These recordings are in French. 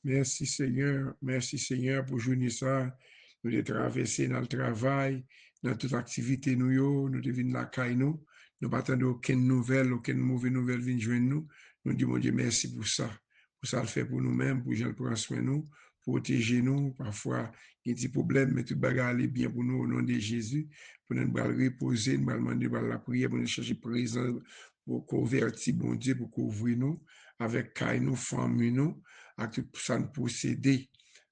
Merci Seigneur. Merci Seigneur pour journée ça. Nous de traverser dans le travail, dans toute activité nous devons la caille nous. Nous pas attendre aucune nouvelle, aucune mauvaise nouvelle vienne joindre nous. Nous disons mon Dieu merci pour ça. Pour ça le fait pour nous-mêmes, pour gens prendre soin de nous, protéger nous. Parfois, il y a des problèmes, mais tout bagarre aller bien pour nous au nom de Jésus. Pour nous reposer, nous demander la prière, pour nous chercher présence, pour convertir, bon Dieu, pour couvrir nous, avec caille nous, famille nous, à tout ça nous posséder.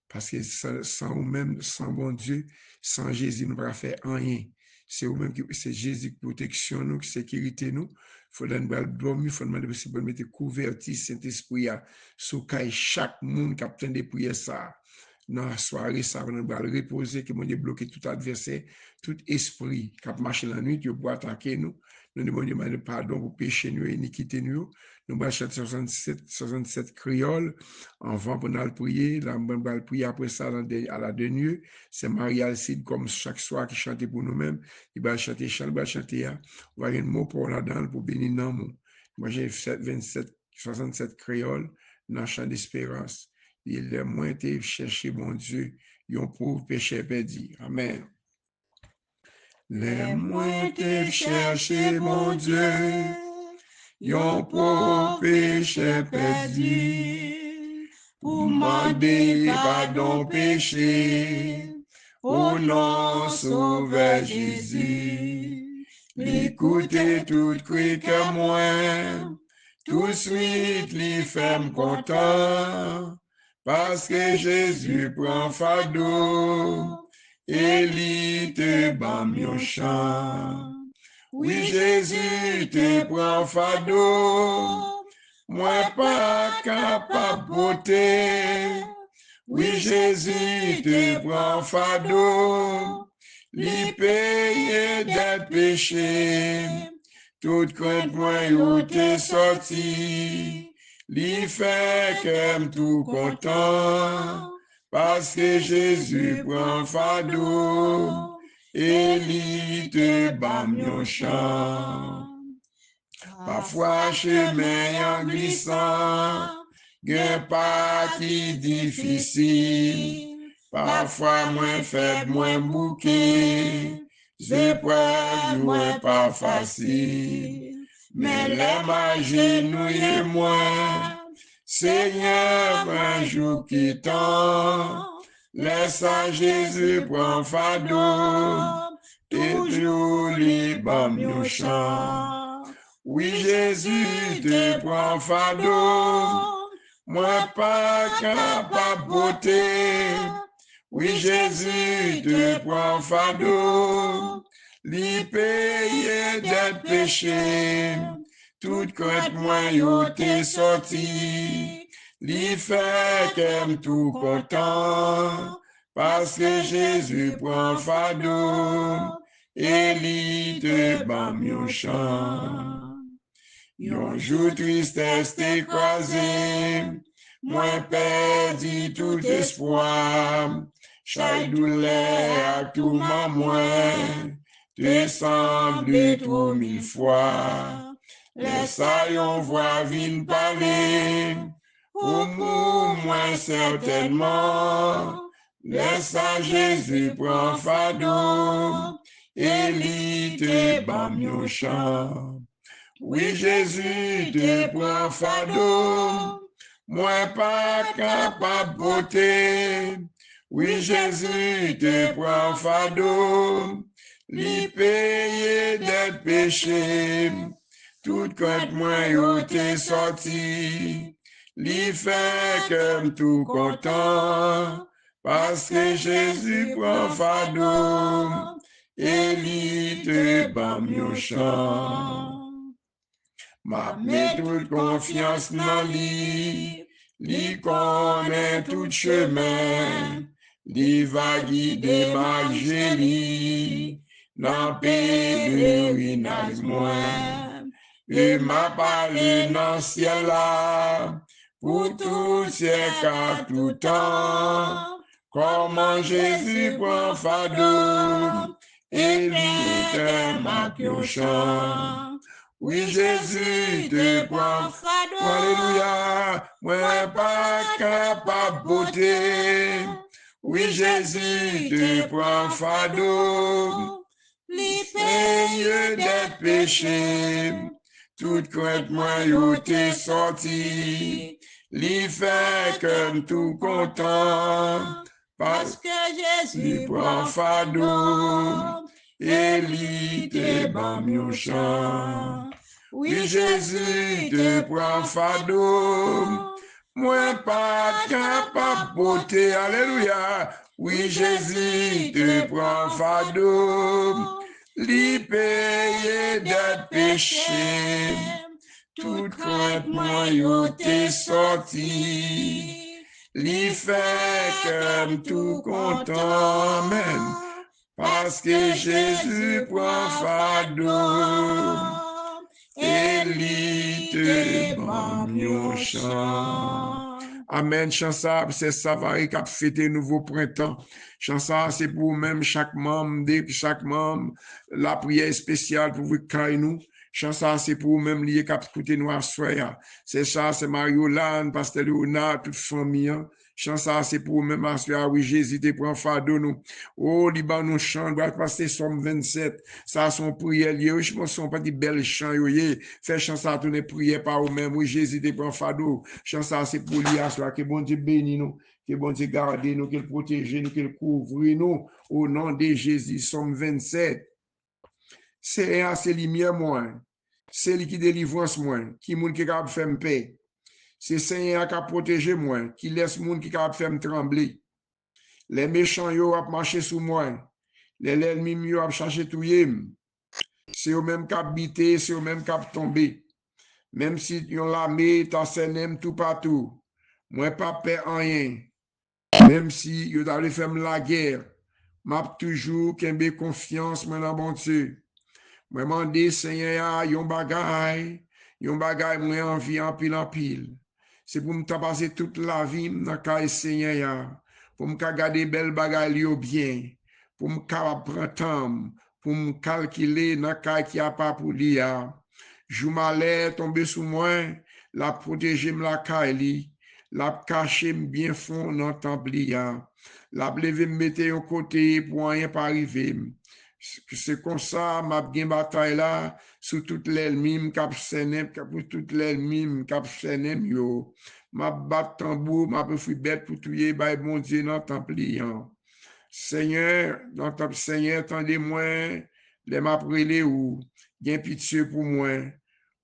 Parce que sans nous-mêmes, sans bon Dieu, sans Jésus, nous ne pouvons pas faire rien. C'est nous-mêmes c'est Jésus qui protection nous, qui sécurité nous. Il faut nous dormir, il faut nous demander si nous mettre couverture Saint-Esprit sur chaque monde qui a plein de prières ça. Dans la soirée, ça va nous reposer, que mon Dieu bloquer tout adversaire, tout esprit qui a marché la nuit, Dieu pour attaquer nous. Nous demandons pardon pour péché nous et iniquité nous. Nous allons chanter 67 créoles avant pour nous prier. Nous allons prier après ça à la dernière. C'est Marie-Alcide comme chaque soir qui chante pour nous-mêmes. Il va chanter, il va chanter. On va avoir un mot pour là-dedans pour bénir nous. Moi, j'ai 67 créoles dans le chant d'espérance. Il est moins été chercher mon Dieu, yon pauvre péché perdu. Amen. Les moins été chercher mon Dieu, yon pauvre péché perdu, pour demander pardon péché, au nom sauveur Jésus. L'écouter tout cri que moi, tout de suite les femmes content. Parce que Jésus prend fardeau, et il te bat mon chant. Oui, Jésus te prend fardeau, moi pas capable porter. Oui, Jésus te prend fardeau, il paye des péchés. Tout crainte moi yo te sorti. Li fait qu'aime tout content, parce que Jésus prend fardeau, et li te bat mon chant. Parfois chemin en glissant, gen parti difficile, parfois moins faible, moins bouquet, épreuves moins pas facile. Mais les m'agenouiller moi, Seigneur, un jour qui tend, laisse à Jésus prendre fardeau, toujours libre mon chant. Oui, Jésus te prend fardeau, moi pas capable beauté. Oui, Jésus te prend fardeau, li paye des péchés, tout crainte moi yo te sorti, li fait qu'aime tout content, parce que Jésus prend fardeau, et li te bat mon chant. Yon jour tristesse t'écrasé, moi perdu tout espoir, chaque douleur à tout moi, te semble trop 1000 fois. Laisse yon voix vin parler, pour moi certainement. Laisse Jésus prend fardeau, et li te bat mon chant. Oui, Jésus te prend fardeau, moi pas capable porter. Oui, Jésus te prend fardeau, li paye des péchés. Tout crainte moi yo te sorti, li fait comme tout content, parce que Jésus prend fardeau, et li te bat mon chant. Ma mets toute confiance dans li connaît tout chemin, li va guider ma gélie, dans pèlerinage moi, et m'a parlé dans ciel là, pour tout siècle à tout temps, comment Jésus prend fardeau, et lui t'aime ma chant. Oui, Jésus te prend fardeau. Alléluia. Moi pas capable beauté. Oui, Jésus te prend fardeau. Li Peigne des péchés. Toute crainte moi yo t'es sorti. Li fait comme tout content. Parce que Li Jésus prend prend fardeau. fardeau. Et li te bam yo chant. Oui, Jésus te prend fardeau. Moi pas capable beauté. Alléluia. Oui, Jésus te prend fardeau. Li paye des péchés. Toute crainte moi yo t'es sorti. Li fait comme tout content. Amen. Parce que Jésus prend fardeau. Et li te bam yo chant. Amen. Chansa, c'est Savary qui a fêté nouveau printemps. Chansa, c'est pour même chaque membre, chaque membre, la prière spéciale pour vous cailler nous. Chansa, c'est pour même lié qui a écouté nous à soya. C'est ça, c'est Mario-Lan, Pasteur Léonard, toute famille. Chansa, c'est pour même à soya. Oui, Jésus te prend fardeau nous. Oh, Liban nous chante, va passer Somme 27. Ça, son prière lié. Je pense qu'on pas des belles chants, yoye. Fait chansa, tourner prière par vous-même. Oui, Jésus te prend fardeau. Chansa, c'est pour lié à soya. Que bon Dieu bénisse nous. Que bon Dieu garde nous, qu'il protège nous, qu'il couvre nous. Au nom de Jésus, Somme 27. C'est lumière moins. C'est lui qui délivrance moins. Qui moun qui capable faire paix. C'est Seigneur qui a protégé moi. Qui laisse moun qui capable faire trembler. Les méchants yo ap marché sous moi. Les ennemis yo ap cherché touyer. C'est eux même qui habité, c'est eux même qui tombé. Même si yon l'armée t'enseigne tout partout. Moi pas peur en rien. Même si yo t'avait fait la guerre, m'a toujours kembe confiance moi dans bon Dieu. Moi mandé Seigneur yon bagay moi envie en pile. C'est pour me passer toute la vie dans caille Seigneur. Pour me garder belle bagay yo bien, pour me prendre temps, pour me calculer dans caille qui a pas pour dia. Jou malais tomber sous moi, la protéger la caille, la cacher bien fond dans temple la lever me mettre au côté pour rien pas arriver. C'est comme ça m'a bien bataille là sur toutes les mimes cap senem pour toutes les mimes cap senem yo. M'a bat tambour, m'a fait bête pour tuer by bon Dieu dans temple. Seigneur, dans temple Seigneur, attendez-moi, les m'a prié ou bien pitié pour moi.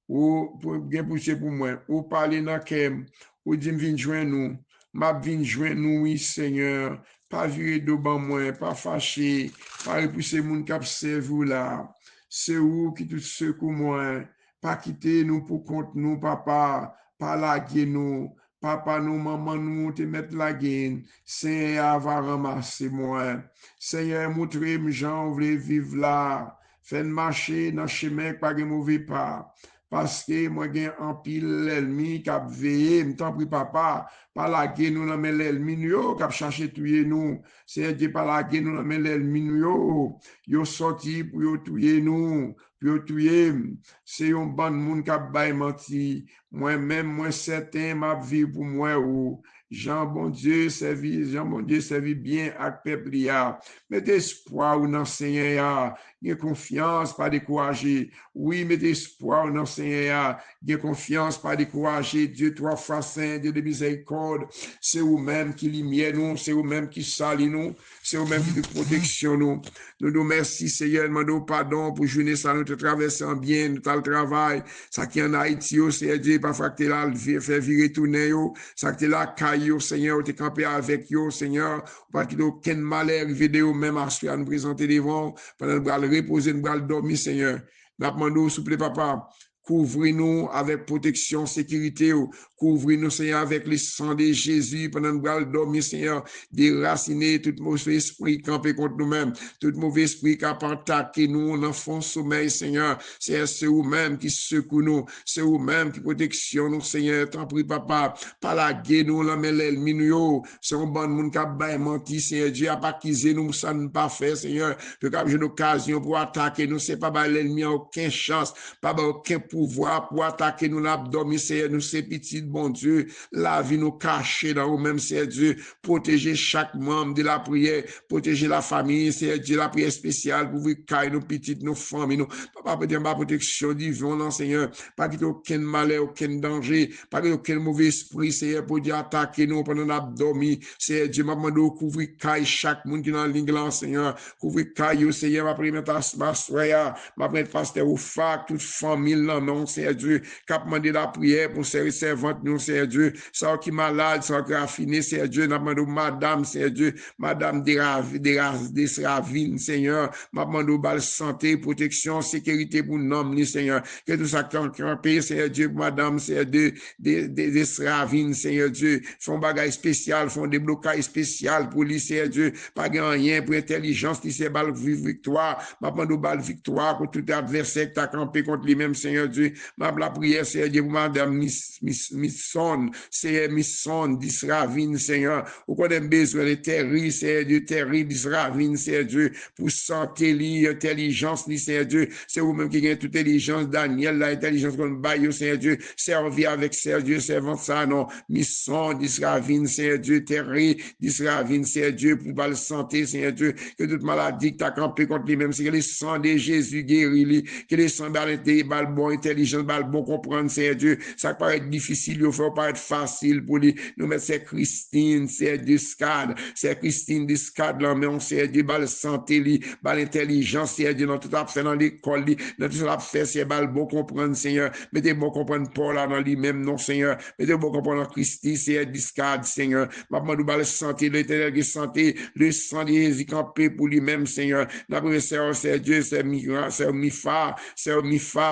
Ou pour bien pitié pour moi. Ou parler dans kem, ou dit vinn joindre nous. M'a vinn joindre nous oui Seigneur. Pas virer de ban moi, pas fâché, pas repousser moun k'ap servou là. C'est où qui tout secoue moi. Pas quitter nous pour compte nous papa, pas laguer nous. Papa nous, maman nous, te mettre la gaine. Seigneur va ramasser moi. Seigneur, montre-moi, j'en voulais vivre là. Fais marcher dans le chemin, pas de mauvais pas. Parce que moi, j'ai un pile l'ennemi qui a veillé, m't'en prie papa, pas la guerre nous dans l'ennemi yo, qui a cherché tuer nous. C'est Dieu pas la guerre nous dans l'ennemi yo sorti pour yo tuer nous, pour yo tuer. C'est un bon monde qui a bail menti. Moi-même, moi certain, ma vie pour moi ou. Jean bon Dieu servi bien avec peuple ya. Mettez espoir dans Seigneur, gain confiance, pas décourager. Oui, mettez espoir dans Seigneur, gain confiance, pas décourager. Dieu trois fois saint, Dieu de miséricorde, c'est vous-même qui lumière nous, c'est vous-même qui salit nous, c'est vous-même qui de protection nous. Nous nous merci Seigneur, demandons pardon pour journée ça nous te traverser en bien, nous le travail, ça qui en Haïti, c'est Dieu parfois que tu là faire virer tourner ça que tu là caillou Seigneur, tu campé avec yo Seigneur, pas qu'il y ait aucun malheur vidéo même à nous présenter devant pendant nous reposer, nous dormir Seigneur. Nous demandons s'il vous plaît papa Couvrez-nous avec protection, sécurité. Couvrez-nous, Seigneur, avec le sang de Jésus pendant que nous dormir, Seigneur. Déraciner tout mauvais esprit campé contre nous-mêmes. Tout mauvais esprit qui a attaqué nous dans le fond sommeil, Seigneur. C'est vous-même qui secoue nous. C'est vous-même qui protection nous, Seigneur. T'en prie, papa. Pas la guerre, nous, la mêle l'ennemi, nous. C'est un bon monde qui a menti, Seigneur. Dieu a pas accusé nous, ça ne pas fait, Seigneur. Que j'ai une occasion pour attaquer nous, c'est pas l'ennemi a aucune chance, pas aucun pouvoir pour attaquer nous l'abdomen, Seigneur. Nous, c'est petit, bon Dieu. La vie nous cacher dans nous-mêmes, Seigneur Dieu. Protéger chaque membre de la prière, protéger la famille, Seigneur Dieu. La prière spéciale pour vous cailler nos petites, nos familles, nous. Papa, peut-être ma protection divine, Seigneur. Pas qu'il y ait aucun malheur, aucun danger, pas qu'il y ait aucun mauvais esprit, Seigneur, pour dire attaquer nous pendant l'abdomen. Seigneur Dieu, m'a demandé de couvrir caille chaque monde qui est dans la ligne là, Seigneur. Couvrir caille, Seigneur, ma prière, ma soeur, ma prière, pasteur au fac, toute famille, non, Seigneur Dieu, cap demandé la prière pour servir servante, nous, Seigneur Dieu, ça qui est malade, ça qui est affiné, Seigneur Dieu, n'a demandé madame, Seigneur Dieu, madame Desravines, Seigneur, m'a demandé bal santé, protection, sécurité pour nous, Seigneur, que tout ça qui est Seigneur Dieu, madame, Seigneur Dieu, Desravines, Seigneur Dieu, font bagage spécial, font des blocages spécial pour lui, Seigneur Dieu, pas rien pour intelligence, qui c'est bal victoire, m'a demandé bal victoire pour tout adversaire qui a campé contre lui-même, Seigneur Dieu, m'a la prière, Seigneur Dieu, pour madame Misson, Seigneur Misson, Disravine, Seigneur, ou qu'on a besoin de terrible, Seigneur Dieu, terrible, Disravine, Seigneur Dieu, pour santé, intelligence, Seigneur Dieu, c'est vous-même qui avez toute intelligence, Daniel, l'intelligence qu'on baille, Seigneur Dieu, servir avec Seigneur Dieu, servant ça, non, Misson, Disravine, Seigneur Dieu, terrible, Disravine, Seigneur Dieu, pour la santé, Seigneur Dieu, que toute maladie que tu as campé contre lui-même, c'est que le sang de Jésus guérit, que le sang de bon, intelligence, bon comprendre, Seigneur Dieu, ça paraît difficile, il faut pas être facile pour lui, nous mettre c'est Christine, c'est Discade, c'est Christine Discade, là, mais on sait Dieu, bal santé, li, bal intelligence, c'est Dieu, dans tout à fait dans l'école, dans tout ça fait, c'est bal bon comprendre, Seigneur, mettez bon comprendre Paul là dans lui-même, non, Seigneur, mettez bon comprendre Christine, c'est Discade, Seigneur, maman, nous bal santé, l'éternel qui santé, le sang de Jésus campé pour lui-même, Seigneur, la première c'est Dieu, c'est Mifa,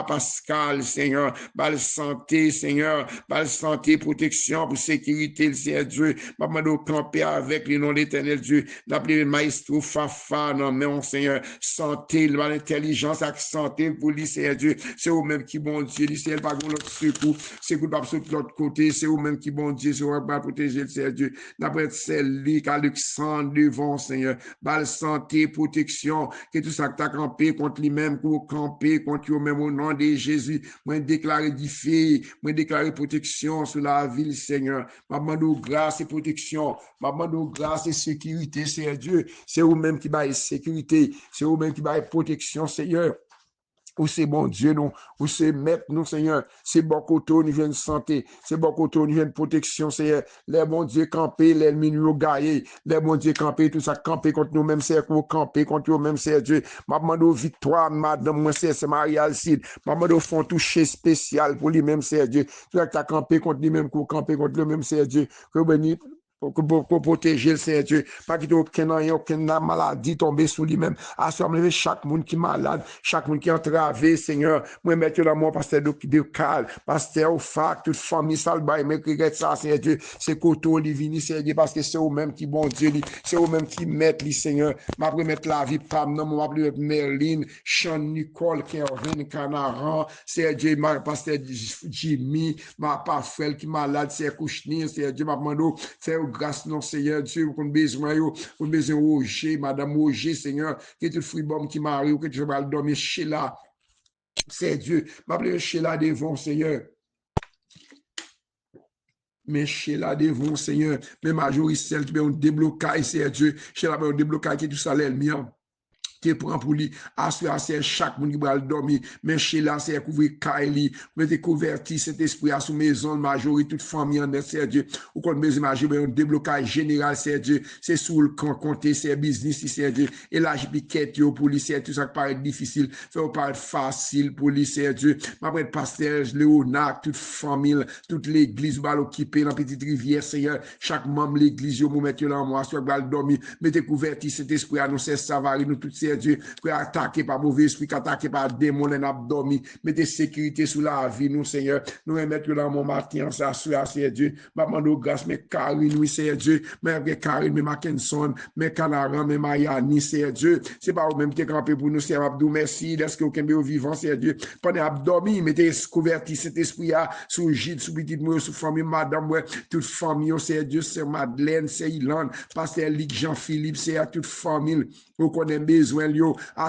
Pascal, Seigneur, bal santé, Seigneur, bal santé, protection, pour sécurité, Seigneur Dieu, maman, nous camper avec le nom de l'éternel Dieu, l'appeler maestro Fafa, non, mais on, Seigneur, santé, l'intelligence, avec santé pour lui, Seigneur Dieu, c'est vous-même qui bon Dieu, c'est pas l'autre secours, c'est pas sur l'autre côté, c'est vous-même qui bon Dieu, c'est vous pas protéger le Seigneur Dieu, d'après celle-là, qu'Alexandre devant, Seigneur, bal santé, protection, que tout ça que t'as campé contre lui-même, pour camper contre lui-même au nom de Jésus, moi déclarer édifié, moi déclarer protection sur la ville, Seigneur, maman de grâce et protection, maman de grâce et sécurité, Seigneur Dieu, c'est vous-même qui baille sécurité, c'est vous-même qui baille protection, Seigneur. Ou c'est bon Dieu, nous, ou c'est maître, nous, Seigneur, c'est bon côté, nous vient de santé, c'est bon côté, nous vient de protection, Seigneur, les bons Dieu campés, l'ennemi nous gaillé, les bons Dieu campés, tout ça campé contre nous-mêmes, c'est qu'on campé contre nous-mêmes, c'est Dieu, ma demande victoire, madame, moi, c'est Marie Alcide, ma demande font toucher spécial pour lui-même, c'est Dieu, tout ça qui a campé contre lui-même, qu'on campé contre lui-même, c'est Dieu, que béni, pour protéger le Seigneur Dieu, pas qu'il y ait aucune maladie tombée sous lui-même, assembler chaque monde qui est malade, chaque monde qui est entravé, Seigneur, moi mettre l'amour, pasteur de Cal, pasteur au fac, toute famille, salbaï, mais qui regrette ça, Seigneur Dieu, c'est Koto, Livini, Seigneur Dieu, parce que c'est eux-mêmes qui, bon Dieu, c'est eux-mêmes qui mettent, Seigneur, m'a remettre la vie, Pam, non, m'a remettre Merlin, Sean, Nicole, Kervin, Canaran, Seigneur Dieu, ma pasteur Jimmy, ma parfait qui est malade, c'est Kouchnir, Seigneur Dieu, m'a demandé, faire grâce, non, Seigneur Dieu, qu'on besoin, qu'on besoin, Roger, Madame Roger, Seigneur, que tout fruit bon qui marie, ou que tu vas dormir chez là, c'est Dieu, m'appeler chez là devant, Seigneur. Mais chez là devant, Seigneur, mais majorité, celle qui ont déblocage, c'est Dieu, chez là, on déblocage, qui tout ça, l'ennemi, qui prend pour lui, assurer chaque monde qui va dormir, mais chez là, c'est couvrir Kylie, mettez convertir cet esprit à sous maison, majorité, toute famille en c'est Dieu, ou qu'on besoin imaginer un déblocage général, c'est Dieu, c'est sous le camp, compter, c'est business, c'est Dieu, et là, j'ai piqué pour lui, c'est tout ça qui paraît difficile, ça va paraître facile pour lui, c'est Dieu, après pasteur, Léonard, toute famille, toute l'église va l'occuper, dans la petite rivière, Seigneur, chaque membre de l'église, vous mettez là, moi, soit va dormir, mettez convertir cet esprit à nous, c'est Savary, nous, toutes ces Seigneur Dieu, pour attaquer par mauvais esprit, attaquer par démon, en abdomen, mettez sécurité sous la vie, nous, Seigneur, nous remettre dans mon matin, ça, Seigneur Dieu, maman, nous grâce, mais Karine, oui, Seigneur Dieu, mais Karine, mais Mackinson, mais Canaran, mais Mayani, Seigneur Dieu, c'est pas vous-même qui campé pour nous, Seigneur Abdou, merci, est-ce que vous avez vivant, Seigneur Dieu, pendant abdomen, mettez couverti cet esprit, sous Gilles, sous petite moi, sous famille, madame, ouais, toute famille, Seigneur Dieu, c'est Madeleine, c'est Ilan, pasteur Ligue Jean-Philippe, c'est à toute famille, vous connaissez besoin,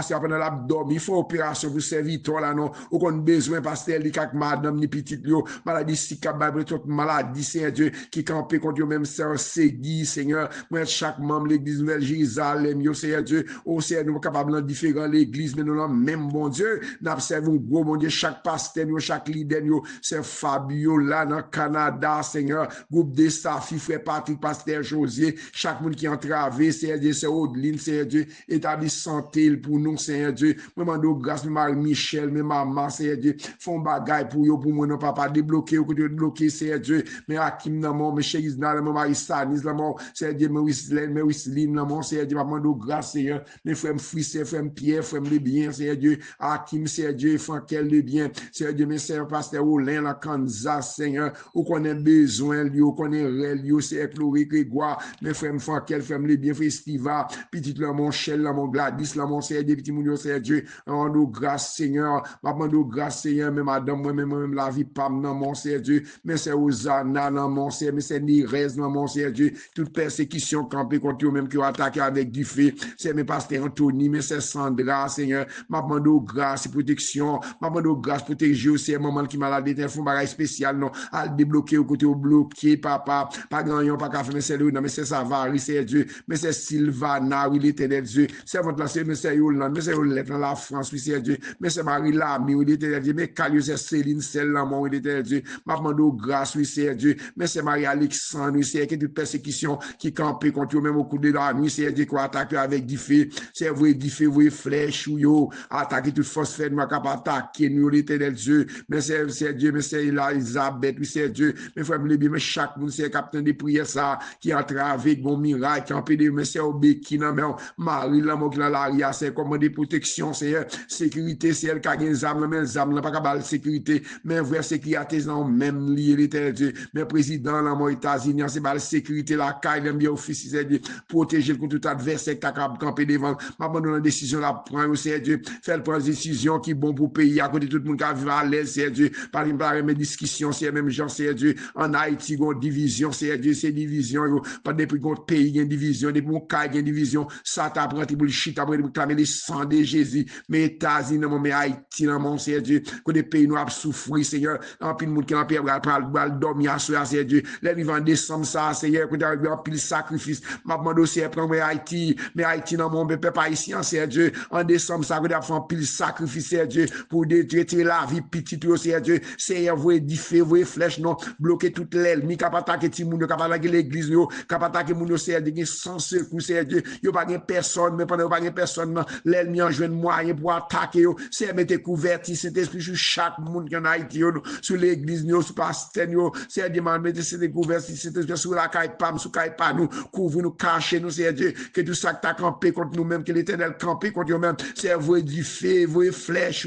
c'est pendant l'abdomen, il faut opération pour servir, là, non, vous connaissez besoin, pasteur Ligue, avec madame, ni petite, maladie, si capable, toute maladie, Seigneur Dieu, qui campé contre même Seigneur, Segui, Seigneur, moi, chaque membre, l'église Nouvelle Jérusalem, Seigneur Dieu, au Seigneur, nous sommes capables de différents l'église, mais nous sommes même bon Dieu, nous observons gros, mon Dieu, chaque pasteur, chaque leader, c'est Fabio, là, dans le Canada, Seigneur, groupe de staff, frère Patrick, pasteur Josier, chaque monde qui est entravé, Seigneur Dieu, c'est Audeline, Seigneur Dieu, établi santé pour nous, Seigneur Dieu, moi, mando grâce, Marie Michel, mes maman, Seigneur Dieu, font bagaille pour yo, pour moi, non, papa, débloquer, ou que tu débloquer, Seigneur Dieu, mais Hakim, non, mon, mais Chéris, non, mon mari Stanis, mon, Seigneur Dieu, mais Wisline, non, Seigneur Dieu, mando grâce, Seigneur, mes frères Frisset, frère Pierre, frère Le Bien, Seigneur Dieu, Hakim, Seigneur Dieu, Frankel Le Bien, Seigneur Dieu, mes sœurs, pasteur Olin, la Kansas, Seigneur, ou qu'on a besoin, lui, ou qu'on a réel, lui, c'est Chloé, Grégoire, mes frères Frankel, frère Le Bien, frère Stiva, petit là, mon Chel, là, mon Gladys, là, mon Seigneur Dieu, petit moun, Seigneur Dieu, mando grâce, Seigneur, mando grâce, Seigneur, mais madame, moi-même, la vie, pam, non, mon Seigneur Dieu, mais c'est Osana, non, mon Seigneur, mais c'est Nirez, non, mon Seigneur Dieu, toute persécution campée contre eux, même qui ont attaqué avec du feu, c'est mes pasteurs Anthony, mais c'est Sandra, Seigneur, mando grâce et protection, mando grâce, protéger aussi, maman qui malade, un fond bagage spécial, non, à débloquer au côté au bloqué, papa, pas grand yon, pas qu'à faire, mais c'est lui, non, mais c'est Savary, c'est Dieu, mais c'est Sylvana, oui, l'éternel Dieu, c'est votre là, c'est, mais c'est Yolande, mais c'est Yolette dans la France, oui, c'est Dieu, mais c'est Marie Lamy, oui, l'éternel Dieu, mais Calio, c'est Céline, celle là, oui, l'éternel Dieu, mando grâce, oui, c'est Dieu, mais c'est Marie-Alexandre, oui, c'est toute persécution qui campait contre eux, même au coup de la nuit, c'est Dieu qui a attaqué avec du feu, c'est vrai, du feu, vrai, flèche, ou yo, attaquer toute force fait, nous, capable attaquer, nous, l'éternel Dieu, mais c'est Dieu, mais c'est Elisabeth, oui, c'est Dieu, mais frère, mais chaque monde, c'est capitaine de prière, ça, qui entre avec bon miracle, qui empêche, mais c'est au béquille, mais Marie, l'amour qui dans l'arrière, c'est comment des protections, c'est sécurité, c'est elle qui a des armes, mais les armes, pas capable de sécurité, mais vrai, sécurité, c'est même lié, l'éternel Dieu, mais président, l'amour États-Unis, c'est pas la sécurité, la caille, l'aime bien office, c'est Dieu, protéger contre tout adversaire qui a campé devant, maman, dans la décision, la prendre, c'est Dieu, faire prendre décision qui est bon pour payer, à côté de tout le monde qui a vivre à l'aise, c'est Dieu, par mes discussions, c'est même gens, c'est Dieu, en Haïti, il y a une division, c'est Dieu, c'est division, pas depuis qu'on pays, il y a une division, depuis qu'on caille, il y a une division, ça t'apprend, tu bullshit, après, tu clamer les sang de Jésus, mais États-Unis, mais Haïti, mon c'est Dieu, que des pays nous a souffert, Seigneur, en pile, monde qui a pire, pour dormir à soi, c'est Dieu, les vivants en décembre, ça, Seigneur, que tu as en pile sacrifice, ma demande aussi, prendre Haïti, mais Haïti, non, mon peuple haïtien, c'est Dieu, en décembre, ça, que tu as fait en pile sacrifice, c'est Dieu, pour détruire la vie petite, c'est Dieu, c'est vrai, diffé, vrai, flèche, non, bloquer toute l'aile, ni capable attaquer Timoun, capable attaquer l'église, capable attaquer moun, c'est Dieu, sans secours, c'est Dieu, yo pas de personne, mais pendant pas de personne, non, l'aile, mi en joint moyen pour attaquer, c'est mettre couverti, c'est esprit sur chaque monde qui en Haïti, sur l'église, sur pasteur, c'est Dieu, mettre c'est couverti, c'est sur la caille pam, sur caille pas nous, couvrir nous, cacher nous, c'est Dieu, que tout ça que t'as campé contre nous-mêmes, que l'éternel campé contre nous-mêmes, c'est vrai du feu, vrai flèche,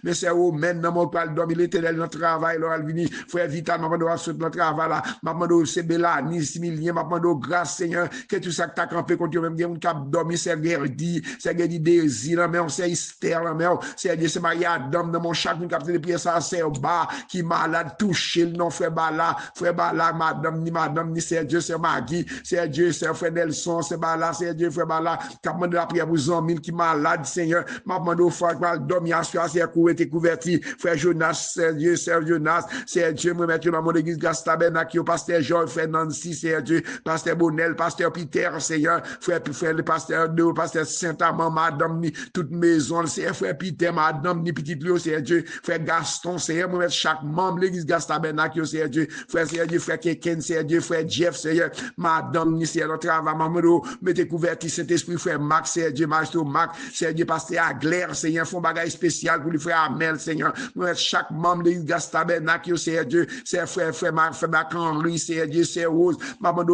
mais c'est au même dans mon parle dormir l'éternel dans le travail, là, vini, frère Vital, maman doit sauter dans le travail, là, maman doit c'est Bélani, Similien, maman doit grâce, Seigneur, que tout ça que t'as campé contre nous-mêmes, il y a un cap dormir, c'est Gerdi, c'est Gerdi désir, mais on c'est Esther, mais c'est Dieu, c'est Maria Adam, dans mon chaque nous capte de prière, ça, c'est bas, qui malade, touché, non, frère Bala, madame, ni c'est Dieu, c'est Magui, c'est Dieu, c'est frère Nelson, c'est Bala, c'est Dieu, frère Bala, qui a demandé la prière pour Zambine, qui malade, Seigneur, m'a demandé au frère, dormir, c'est couverti, frère Jonas, c'est Dieu, c'est Dieu, moi, mettre dans mon église, Gastabernac, pasteur Georges, frère Nancy, c'est Dieu, pasteur Bonnel, pasteur Peter, Seigneur, frère, le pasteur de, pasteur Saint-Amand, madame, ni toute maison, c'est frère Peter, madame, ni petit Léo, c'est Dieu, frère Gaston, Seigneur, moi, mettre chaque membre, l'église Gastabernac, c'est Dieu, frère Keken, c'est Dieu, frère Jeff, Seigneur, madame, ni c'est notre travail, maman, mettez couverti cet esprit, frère Max, c'est Dieu, maestro Max, c'est Dieu, pasteur Aglaire, Seigneur, font bagage spécial pour le frère Amel, Seigneur, moi, chaque membre de l'église Gastabernac, c'est Dieu, c'est frère Marc-Henri, c'est Dieu, c'est Rose, maman,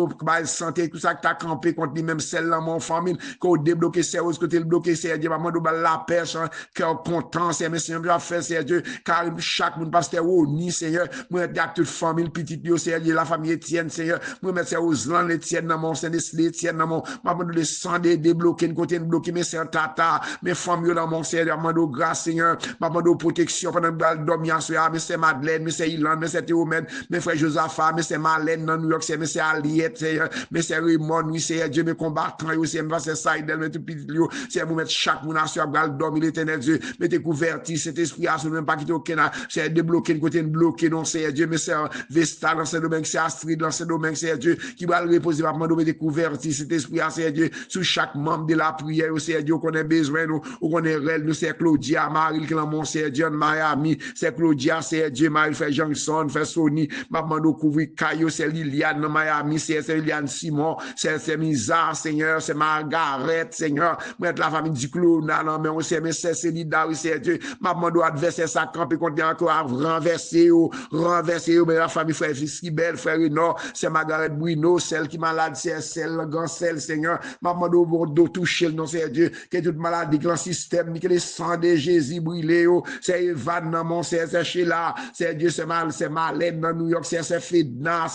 santé, tout ça que t'as campé contre lui-même, celle-là, mon famille, qu'on au débloquer c'est au côté le bloquer c'est Dieu maman de la pêche cœur content c'est mais Seigneur doit faire c'est Dieu car chaque monde pasteur au ni Seigneur moi avec toute famille petite yo c'est la famille Étienne Seigneur moi mettre c'est aux lands Étienne dans mon Saint-Esprit Étienne dans mon maman de descendre débloquer côté bloquer mais c'est tata mes familles dans mon Seigneur maman grâce Seigneur maman de protection pendant que dormir soir mais c'est Madeleine mais c'est Ilan mais c'est Théomène mais frère Josaphat mais c'est Marlène dans New York mais c'est Aliette Seigneur mais c'est Raymond oui c'est Dieu mes combattants c'est Saïdel mais tout petit c'est vous mettre chaque monde à soir dormir l'Éternel Dieu mettez couverti cet esprit à ce même pas quitter aucun c'est débloquer côté bloqué non c'est Dieu mais c'est Vesta dans ce domaine c'est Astrid dans ce domaine c'est Dieu qui va le reposer vraiment de mettre couverti cet esprit à c'est Dieu sur chaque membre de la prière c'est Dieu qu'on a besoin nous ou qu'on est réel nous c'est Claudia Marie qui mon c'est Dieu Miami c'est Claudia c'est Dieu Marie fait Johnson fait Sony maman de couvrir Caillou c'est Liliane dans Miami c'est Liliane Simon c'est Misa Seigneur c'est Margaret Seigneur moi la famille du Clona non mais on sait mais c'est Célida oui c'est Dieu maman doit adversaire ça camper contre encore renverser mais la famille frère Skibel frère Renor c'est Margaret Bruno celle qui malade c'est celle Gancel Seigneur maman doit toucher non c'est Dieu que toute maladie grand système que les sang de Jésus brûlé c'est Evan dans mon c'est Sheila c'est Dieu c'est Malène dans New York c'est Fedna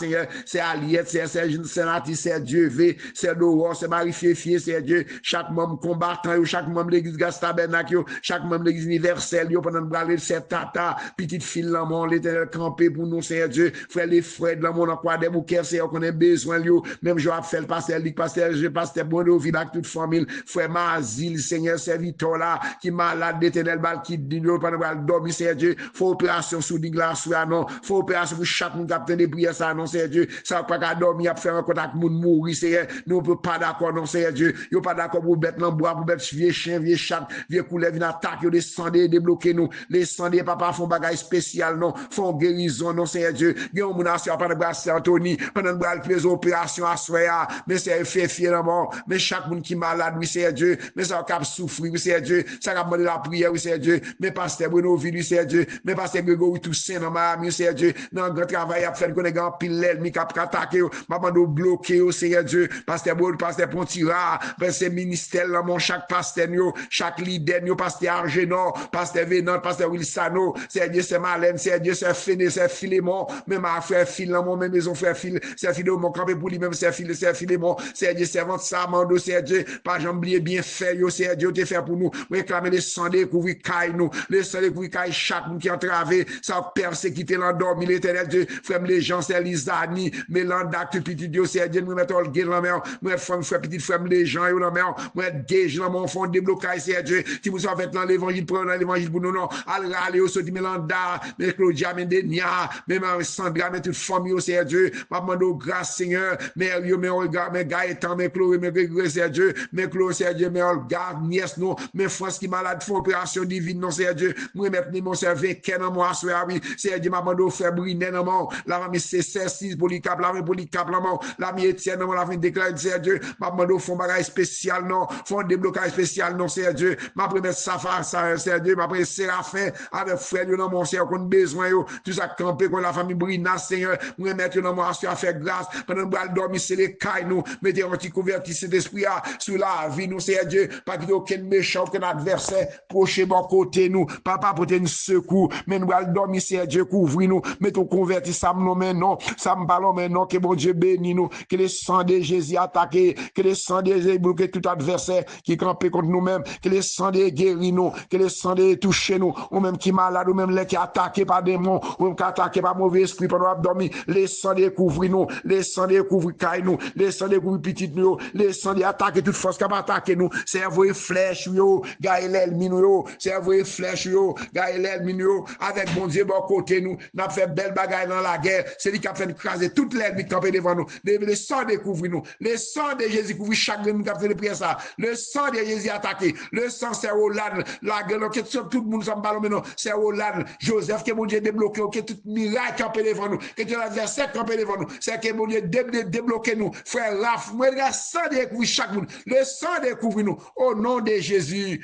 c'est Aliette c'est Nati c'est Dieu V c'est Doro c'est Marie Fifier c'est Dieu chaque membre combattant chaque membre l'église Gastabernac chaque membre l'église universelle pendant braler c'est Tata petite fille là mon l'Éternel campé pour nous c'est Dieu frère les frères là mon quoi des bouquets c'est qu'on a besoin même je fait le pasteur Lick pasteur Bonneau avec toute famille frère Mazil Seigneur serviteur là qui malade l'Éternel bal qui dit pendant dormir c'est Dieu faut opération sous la glace non faut opération pour chaque monde capteur de prière ça non c'est Dieu ça pas qu'à dormir à faire un contact monde mourir c'est nous peut pas d'accord non c'est Dieu yo pas d'accord pour bête dans bois pour bête vieux chien vieux chat vieux couleuvre vient attaquer yo descendre débloquer nous les descendre papa font bagage spécial non font guérison non c'est Dieu gen mon nation pendant grâce Anthony pendant grâce les opérations à soya mais c'est fait fier non mais chaque monde qui malade oui c'est Dieu mais ça cap souffrir oui c'est Dieu ça cap demander la prière oui c'est Dieu mais pasteur Bruno oui c'est Dieu mais pasteur Grégory Toussaint dans Miami c'est Dieu dans grand travail à faire connaît grand pile l'ennemi cap attaquer maman do bloquer c'est Dieu pasteur Bruno pasteur Pontira pasteur ministère là mon chaque pasteur chaque leader pasteur Argenor pasteur Venant pasteur Wilsano c'est Dieu c'est Marlène c'est Dieu c'est Féné c'est Philémon même ma frère Phil dans mon même maison frère Phil c'est Phil mon campé pour lui même c'est Philémon c'est Dieu servant Samando c'est Dieu pas j'oublier bien fait yo c'est Dieu te fait pour nous réclamer les sang découvrir caille nous les sang découvrir caille chaque monde qui entravé ça persécuter l'endormi l'Éternel Dieu frère les gens c'est Lisani Mélanda tout petit Dieu c'est Dieu nous mettre le gué dans mer moi frère petit frère les gens yo dans mer moi gage dans mon fond débloquer c'est Dieu si vous avez dans l'évangile prendre l'évangile pour nous non aller au sorti Mélanda mais Claudia Mendenia même Sandra mais toute famille c'est Dieu maman de grâce Seigneur mais yo mais regard mais Gaëtan mais Chloé mais Grégory c'est Dieu mais Chloé c'est Dieu mais regarde nièce non mais France qui malade font opération divine non c'est Dieu moi mettre mon serveur Ken dans moi soir oui c'est Dieu maman de frère Brinet dans moi la famille c'est Cécile Polycap la famille Polycap là moi la famille Étienne dans la famille déclare c'est Dieu maman de font bagage spécial non font déblocage spécial non c'est Dieu ma première Safar c'est Dieu ma première Séraphin avec frère dans mon Seigneur qu'on besoin yo tout ça camper con la famille Brina Seigneur moi mettre dans moi à faire grâce pendant nous dormir c'est les cailles nous mettez un petit converti cet esprit sur la vie nous c'est Dieu pas qu'il y ait aucun méchant aucun adversaire proche bon côté nous papa pour nous secours mais nous allons dormir c'est Dieu couvrir nous mettons converti ça nous maintenant ça me parle maintenant que bon Dieu bénit nous que le sang de Jésus attaqué que le sang de Jésus bloqué tout adversaire qui campé contre nous-mêmes que le sang de guérir nous que le sang de toucher nous ou même qui malade ou même les qui attaqué par démons ou même qui attaqué par mauvais esprit pendant dormir les sang de couvrir nous les sang de couvrir caille nous les sang de couvrir petite nous les sang de attaquer toute force qui va attaquer nous cerveau et flèche yo gagne l'ennemi nous cerveau et flèche yo gagne l'ennemi nous avec bon Dieu bon côté nous n'a fait belle bagaille dans la guerre c'est lui qui a fait écraser toute l'ennemi qui campé devant nous le sang de couvrir nous le sang de Jésus couvrir chaque nous qui a fait le prière ça le sang de Jésus attaqué le sang c'est Roland la guerre que tout le monde s'en parle maintenant c'est Roland Joseph que bon Dieu débloqué que tout miracle campé devant nous que tout l'adversaire campé devant nous c'est que bon Dieu débloqué nous frère Raph moi le sang de couvrir chaque monde le sang de couvrir nous au nom de Jésus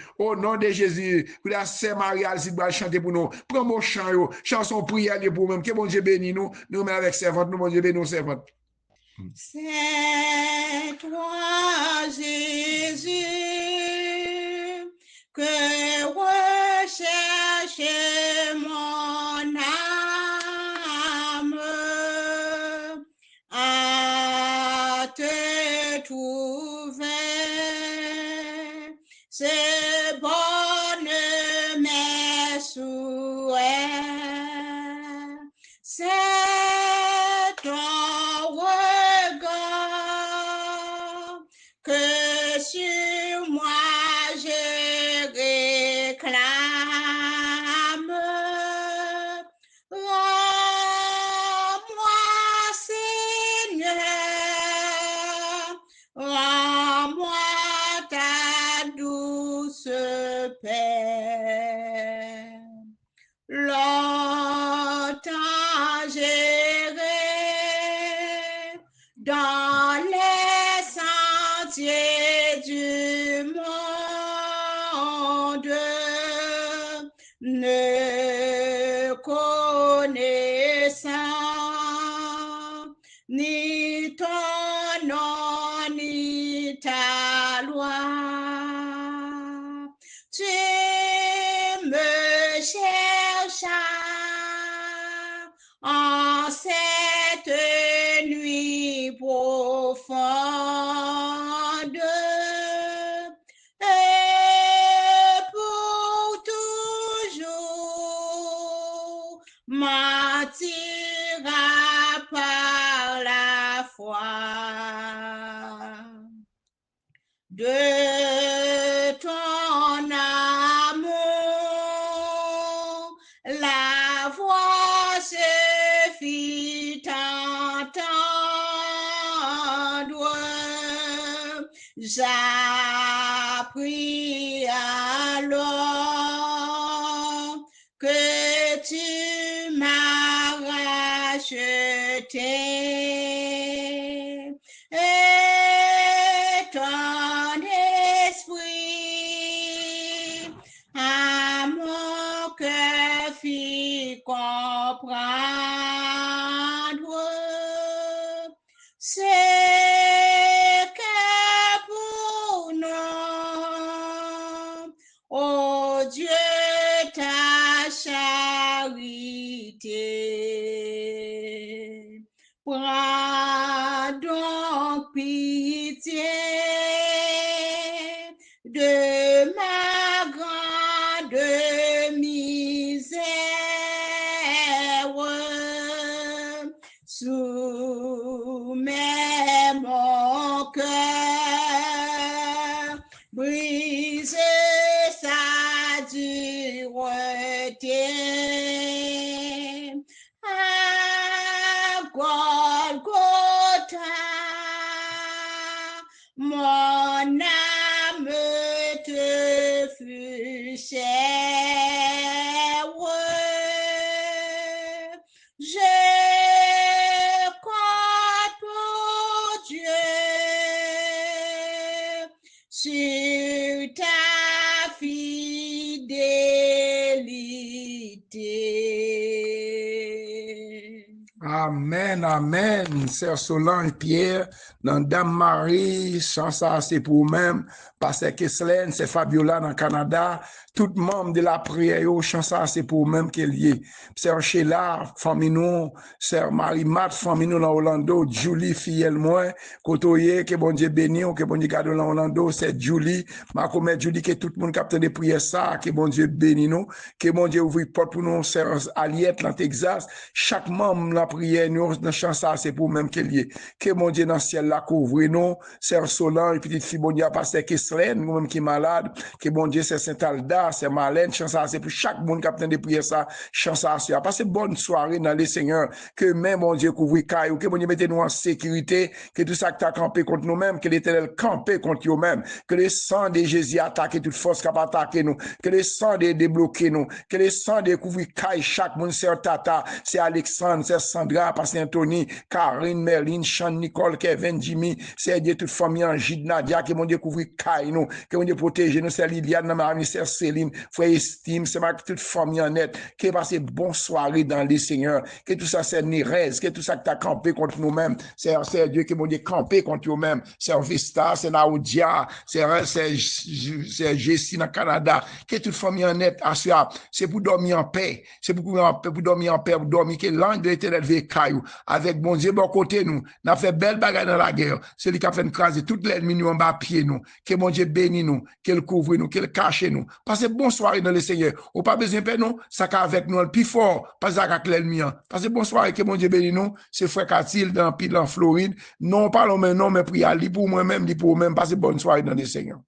que la Sainte Marie Alcide va chanter pour nous prends mon chant yo chanson prière pour même que bon Dieu bénisse nous nous met avec servante nous bon Dieu bénisse nous servante c'est toi Jésus retrouver ce bonheur, mes souhaits. C'est ton regard que sur moi je réclame. Rends-moi, Seigneur, rends-moi ta douce paix. Longtemps j'irai dans les sentiers du monde, ne connaissant ni ton nom ni ta loi. Tu me cherchas en cette nuit profonde et pour toujours m'attira par la foi. De ton amour, la voix se fit entendre. J'appris alors que tu m'as racheté. Et ton esprit à mon cœur fit comprendre ce que pour nous, ô Dieu, ta charité. Prends donc pitié de ma grande misère. Soumets mon cœur, brise sa dureté. Golgotha, mon âme te fut chère. Je compte pour Dieu sur ta fidélité. Amen, amen. Sœur Solange Pierre, dans Dame Marie, chance ça c'est pour même. Pasteur Kesslen, c'est Fabiola dans le Canada. Tout membre de la prière, chance ça c'est pour même qu'elle y est. Sœur Sheila, famille nous, Sœur Marie-Mat, famille nous dans Orlando, Julie, fille moi, Kotoye, que bon Dieu béni, que bon Dieu garde dans Orlando, c'est Julie, ma comète Julie, que tout le monde capte des prières ça, que bon Dieu béni nous, que bon Dieu ouvre porte pour nous, Sœur Aliette, dans Texas, chaque membre la prière, nous, dans chance ça c'est pour même qu'elle y est. Que bon Dieu dans le ciel là couvre nous, Sœur Solange, petite fille, bon Dieu, Pasteur Kesslen, nous-même qui est malade, que bon Dieu c'est Saint-Alda, c'est Marlène, chance ça c'est pour chaque monde qui a des prières ça, chance ça c'est. Passez bonne soirée dans les Seigneurs, que même bon Dieu couvre caillou, que bon Dieu mettez nous en sécurité, que tout ça qui t'a campé contre nous-mêmes, que l'Éternel campé contre nous-mêmes, que le sang de Jésus attaque toute force qui a attaqué nous, que le sang de débloquer nous, que le sang de couvrir caille chaque monde, c'est Tata, c'est Alexandre, c'est Sandra, Pasteur Anthony, Karine, Merlin, Sean, Nicole, Kevin, Jimmy, c'est Dieu toute famille en Gide, Nadia, que mon Dieu couvrir caille nous, que mon Dieu protège nous, c'est Liliane, Marie, c'est Céline, frère Estime, c'est ma toute famille en net, que passez bonne soirée dans les Seigneurs, que tout ça c'est Nérez, que tout ça que t'as campé contre nous-mêmes, c'est Dieu que mon Dieu campé contre nous-mêmes, c'est Vista, c'est Naoudia, c'est Jessie dans le Canada, que toute famille en net, c'est pour dormir en paix, c'est pour dormir en paix, pour dormir, pour dormir, que l'ange de l'Éternel veut caillou. Avec bon Dieu, bon côté nous. N'a fait belle bagarre dans la guerre. C'est lui qui a fait craser tout l'ennemi nous en bas pied nous. Que bon Dieu bénisse nous, qu'il couvre nous, qu'il cache nous. Passez bonne soirée dans le Seigneur. Ou pas besoin de nous, ça avec nous le plus fort. Pas ça avec l'ennemi. Passez bonne soirée, que bon Dieu bénisse nous. C'est frère Catil dans Floride. Non, parlons maintenant, mais priez pour moi-même, pour vous-même. Passez bonne soirée dans le Seigneur.